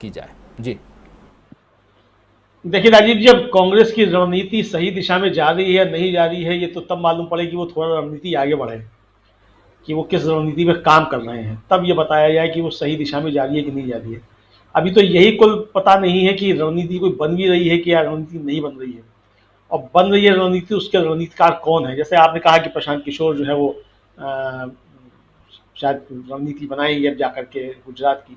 की जाए। जी। देखिए राजीव जी, जब कांग्रेस की रणनीति सही दिशा में जा रही है या नहीं जा रही है, ये तो तब मालूम पड़ेगी वो थोड़ा रणनीति आगे बढ़े कि वो किस रणनीति में काम कर रहे हैं, तब ये बताया जाए कि वो सही दिशा में जा रही है कि नहीं जा रही है। अभी तो यही कुल पता नहीं है कि रणनीति कोई बन भी रही है कि या रणनीति नहीं बन रही है, और बन रही है रणनीति उसके रणनीतिकार कौन है। जैसे आपने कहा कि प्रशांत किशोर जो है वो अ, शायद रणनीति बनाएंगे अब जाकर के गुजरात की।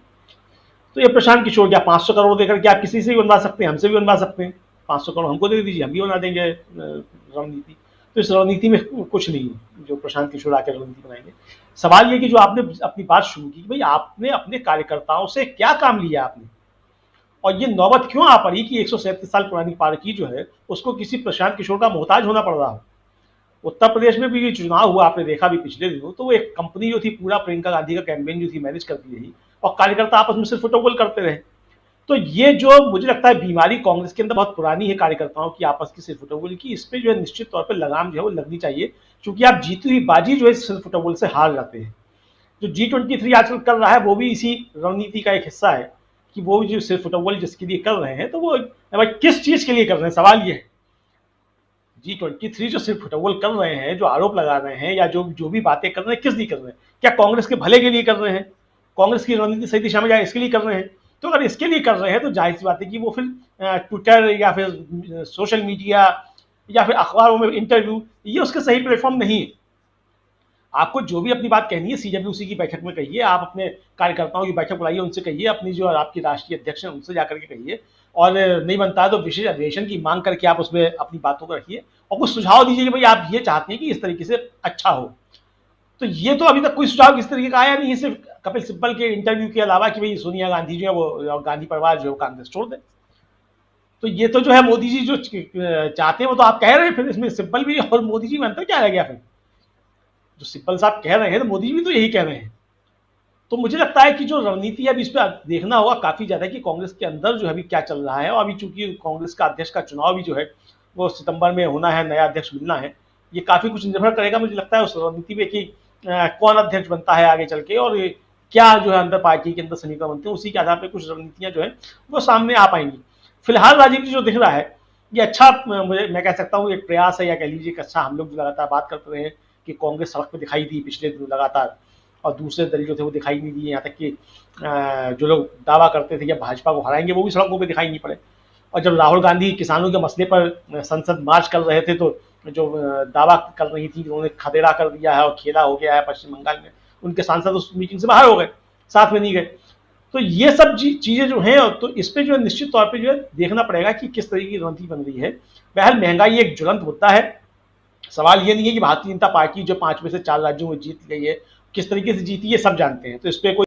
तो ये प्रशांत किशोर क्या 500 करोड़ देकर के आप किसी से भी बनवा सकते हैं, हमसे भी बनवा सकते हैं। 500 करोड़ हमको दे दीजिए, हम भी बना देंगे रणनीति। तो इस रणनीति में कुछ नहीं है जो प्रशांत किशोर आकर रणनीति बनाएंगे। सवाल ये कि जो आपने अपनी बात शुरू की, भाई आपने अपने कार्यकर्ताओं से क्या काम लिया आपने, और ये नौबत क्यों आ पड़ी कि 137 साल पुरानी पार्टी जो है उसको किसी प्रशांत किशोर का मोहताज होना पड़ रहा हो। उत्तर प्रदेश में भी चुनाव हुआ, आपने देखा भी पिछले दिनों, तो वो एक कंपनी जो थी पूरा प्रियंका गांधी का कैंपेन जो थी मैनेज करती रही, और कार्यकर्ता आपस में सिर्फ फोटोकॉल करते रहे। तो ये जो मुझे लगता है बीमारी कांग्रेस के अंदर बहुत पुरानी है, कार्यकर्ताओं की आपस की सिर्फ फुटबॉल की, इस पे जो है निश्चित तौर पे लगाम जो है वो लगनी चाहिए। क्योंकि आप जीती हुई बाजी जो है सिर्फ फुटबॉल से हार जाते हैं। जो G23 आजकल कर रहा है वो भी इसी रणनीति का एक हिस्सा है कि वो जो सिर्फ फुटबॉल जिसके लिए कर रहे हैं, तो वो भाई किस चीज के लिए कर रहे हैं, सवाल ये है। G23 जो सिर्फ फुटबॉल कर रहे हैं, जो आरोप लगा रहे हैं या जो जो भी बातें कर रहे हैं, किस लिए कर रहे हैं? क्या कांग्रेस के भले के लिए कर रहे हैं? कांग्रेस की रणनीति सही दिशा में जाए इसके लिए कर रहे हैं? तो अगर इसके लिए कर रहे हैं तो जाहिर सी बात है कि वो फिर ट्विटर या फिर सोशल मीडिया या फिर अखबारों में इंटरव्यू, ये उसके सही प्लेटफॉर्म नहीं है। आपको जो भी अपनी बात कहनी है CWC की बैठक में कहिए, आप अपने कार्यकर्ताओं की बैठक बुलाइए, उनसे कहिए, अपनी जो आपकी राष्ट्रीय अध्यक्ष हैं उनसे जाकर के कहिए, और नहीं बनता है तो विशेष अधिवेशन की मांग करके आप उसमें अपनी बातों को रखिए और कुछ सुझाव दीजिए कि भाई आप ये चाहते हैं कि इस तरीके से अच्छा हो। तो ये तो अभी तक कोई सुझाव किस तरीके का आया नहीं है, सिर्फ कपिल सिब्बल के इंटरव्यू के अलावा कि भाई सोनिया गांधी जो है वो, गांधी परिवार जो है कांग्रेस छोड़ दे। तो ये तो जो है मोदी जी जो चाहते हैं वो तो आप कह रहे हैं, फिर इसमें सिब्बल भी और मोदी जी में अंतर क्या रह गया? फिर जो सिब्बल साहब कह रहे हैं तो मोदी जी भी तो यही कह रहे हैं। तो मुझे लगता है कि जो रणनीति है अभी इस पर देखना होगा काफी ज्यादा कि कांग्रेस के अंदर जो है अभी क्या चल रहा है। और अभी चूंकि कांग्रेस का अध्यक्ष का चुनाव भी जो है वो सितंबर में होना है, नया अध्यक्ष मिलना है, ये काफी कुछ निर्भर करेगा मुझे लगता है उस रणनीति पे कि कौन अध्यक्ष बनता है आगे चल के, और क्या जो है अंदर पार्टी के अंदर समीकरण बनते हैं, उसी के आधार पर कुछ रणनीतियां जो है वो सामने आ पाएंगी। फिलहाल राजीव जी जो दिख रहा है ये अच्छा, मुझे मैं कह सकता हूँ एक प्रयास है, या कह लीजिए अच्छा, हम लोग लगातार बात करते रहे हैं कि कांग्रेस सड़क पर दिखाई दी पिछले दिनों लगातार, और दूसरे दल जो थे वो दिखाई नहीं दिए, यहाँ तक कि जो लोग दावा करते थे कि भाजपा को हराएंगे वो भी सड़कों पर दिखाई नहीं पड़े। और जब राहुल गांधी किसानों के मसले पर संसद मार्च कर रहे थे, तो जो दावा कर रही थी उन्होंने खदेड़ा कर दिया है और खेला हो गया है पश्चिम बंगाल में, उनके सांसद उस मीटिंग से बाहर हो गए, साथ में नहीं गए। तो ये सब चीजें जो हैं, तो इस पे जो है निश्चित तौर पे जो है देखना पड़ेगा कि किस तरीके की रणनीति बन रही है। बहरहाल महंगाई एक ज्वलंत मुद्दा है। सवाल ये नहीं है कि भारतीय जनता पार्टी जो 5 में से 4 राज्यों में जीत गई है, किस तरीके से जीती है सब जानते हैं, तो इस पे कोई